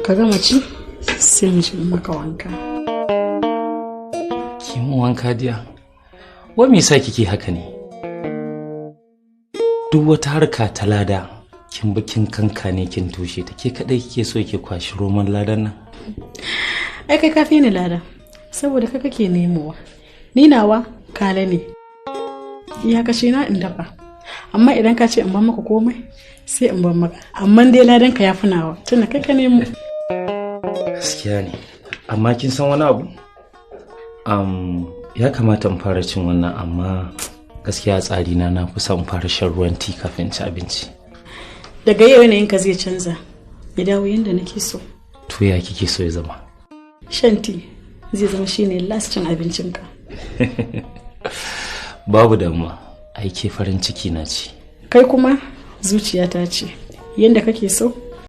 ka gama ci sai mu ji maka wanka. Ki mun wanka diya? Wai me yasa kike haka ne? Duk wata harka ta lada kin bikin kanka ne kin tushe ta, ke kadai kike so ki kwashi roman ladan nan? Ai kai kafi ni lada saboda ka kake nemowa, ni nawa kala ne ya kashe na in dafa, amma idan ka ce in ban maka komai sai in ban maka, amma dai ladan ka yafi nawa tunda kai ka nemo. Gaskiya ne, amma kin san wani abu? Ya kamata in fara cin wannan, amma gaskiya tsari na fi son fara shan ruwan ti kafin ci abinci. Daga yau yanayin ka zai canza ya dawo yanda nake so. To ya kike so ya zama? Shan ti zai zama shine last cin abincinka. Babu damuwa, ai ke farin ciki na ce. Kai kuma zuciyata ce, yanda kake so